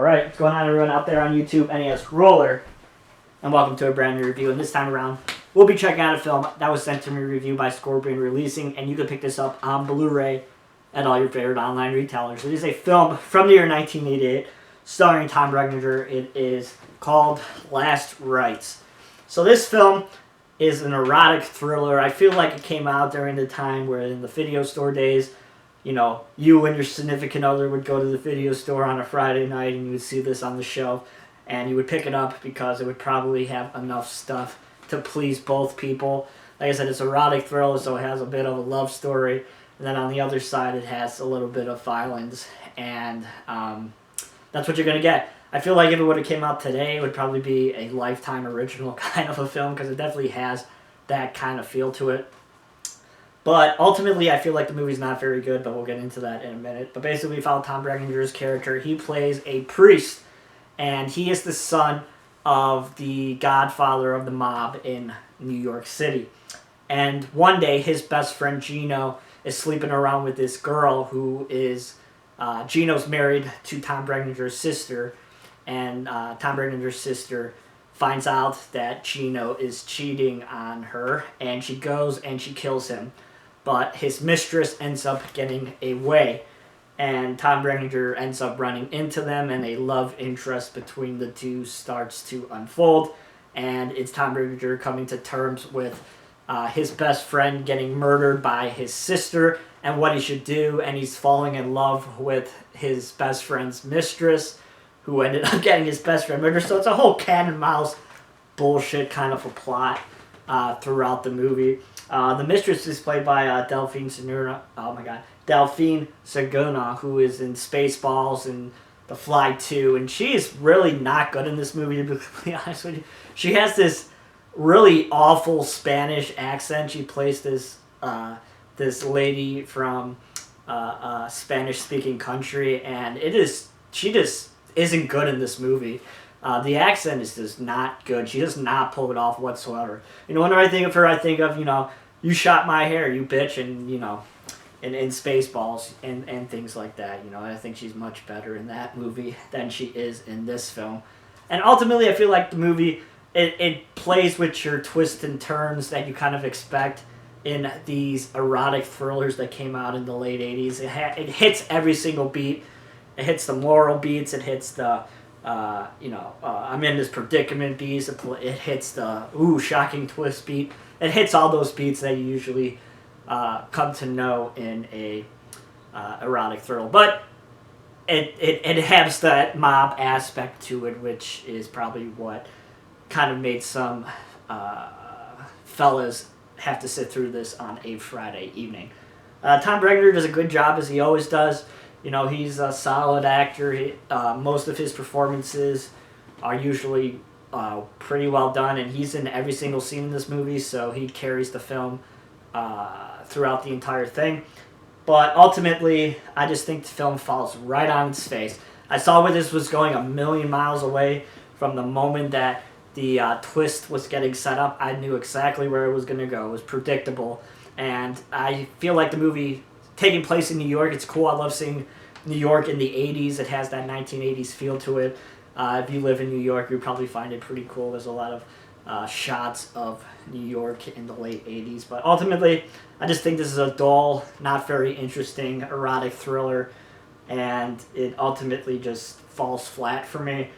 Alright, what's going on everyone out there on YouTube, NES Roller, and welcome to a brand new review. And this time around, we'll be checking out a film that was sent to me review by Scorpion Releasing, and you can pick this up on Blu-ray at all your favorite online retailers. It is a film from the year 1988, starring Tom Bregninger. It is called Last Rites. So this film is an erotic thriller. I feel like it came out during the time where in the video store days, you know, you and your significant other would go to the video store on a Friday night and you would see this on the shelf and you would pick it up because it would probably have enough stuff to please both people. Like I said, it's erotic thriller, so it has a bit of a love story. And then on the other side, it has a little bit of violence. And that's what you're going to get. I feel like if it would have came out today, it would probably be a Lifetime original kind of a film because it definitely has that kind of feel to it. But ultimately, I feel like the movie's not very good, but we'll get into that in a minute. But basically, we follow Tom Bregninger's character. He plays a priest, and he is the son of the godfather of the mob in New York City. And one day, his best friend Gino is sleeping around with this girl who is... Gino's married to Tom Bregninger's sister, and Tom Bregninger's sister finds out that Gino is cheating on her, and she goes and she kills him. But his mistress ends up getting away, and Tom Bregninger ends up running into them, and a love interest between the two starts to unfold. And it's Tom Bregninger coming to terms with his best friend getting murdered by his sister and what he should do, and he's falling in love with his best friend's mistress, who ended up getting his best friend murdered. So it's a whole cat and mouse bullshit kind of a plot throughout the movie. The mistress is played by Delphine Segura. Oh my god, Delphine Segura, who is in Spaceballs and The Fly 2, and she is really not good in this movie, to be completely honest with you. She has this really awful Spanish accent. She plays this this lady from a Spanish-speaking country, and she just isn't good in this movie. The accent is just not good. She does not pull it off whatsoever. You know, whenever I think of her, I think of, you know, you shot my hair, you bitch, and, you know, in Spaceballs and things like that. You know, I think she's much better in that movie than she is in this film. And ultimately, I feel like the movie, it plays with your twists and turns that you kind of expect in these erotic thrillers that came out in the late 80s. It hits every single beat. It hits the moral beats. It hits the... I'm in this predicament beats. It hits the shocking twist beat. It hits all those beats that you usually come to know in a erotic thriller. But it has that mob aspect to it, which is probably what kind of made some fellas have to sit through this on a Friday evening. Tom Bregninger does a good job, as he always does. You know, he's a solid actor. Most of his performances are usually pretty well done, and he's in every single scene in this movie, so he carries the film throughout the entire thing. But ultimately, I just think the film falls right on its face. I saw where this was going a million miles away from the moment that the twist was getting set up. I knew exactly where it was going to go. It was predictable, and I feel like the movie... taking place in New York, it's cool. I love seeing New York in the 80s. It has that 1980s feel to it. If you live in New York, you'll probably find it pretty cool. There's a lot of shots of New York in the late 80s. But ultimately, I just think this is a dull, not very interesting, erotic thriller. And it ultimately just falls flat for me.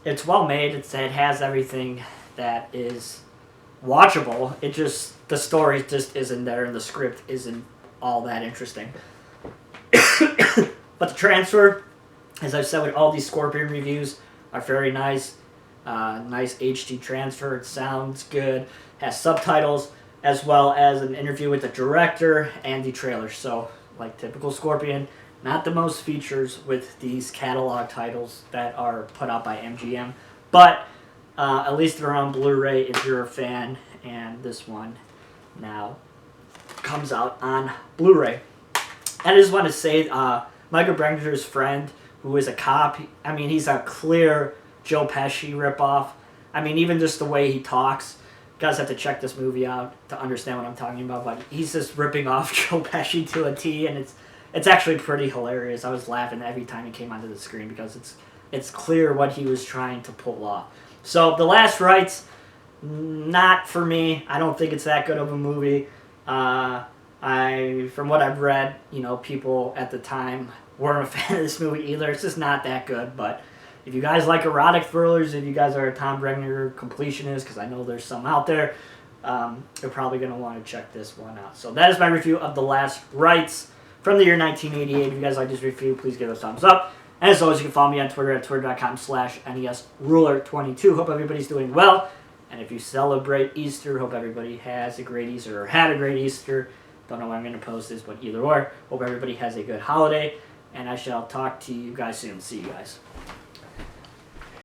It's well made. It has everything that is watchable. The story just isn't there, and the script isn't all that interesting. But the transfer, as I've said with all these Scorpion reviews, are very nice. Nice HD transfer. It sounds good. Has subtitles, as well as an interview with the director and the trailer. So, like typical Scorpion, not the most features with these catalog titles that are put out by MGM. But at least they're on Blu-ray if you're a fan, and this one now comes out on Blu-ray. And I just want to say, Michael Bregninger's friend, who is a cop, I mean, he's a clear Joe Pesci ripoff. I mean, even just the way he talks. You guys have to check this movie out to understand what I'm talking about, but he's just ripping off Joe Pesci to a T, and it's actually pretty hilarious. I was laughing every time he came onto the screen because it's clear what he was trying to pull off. So The Last Rites, not for me. I don't think it's that good of a movie. From what I've read, people at the time weren't a fan of this movie either. It's just not that good. But if you guys like erotic thrillers, if you guys are a Tom Bregner completionist, because I know there's some out there, you're probably going to want to check this one out. So that is my review of The Last Rites from the year 1988. If you guys like this review, please give it a thumbs up. And as always, you can follow me on Twitter at twitter.com/NESRuler22. Hope everybody's doing well. And if you celebrate Easter, hope everybody has a great Easter or had a great Easter. Don't know when I'm going to post this, but either or. Hope everybody has a good holiday. And I shall talk to you guys soon. See you guys.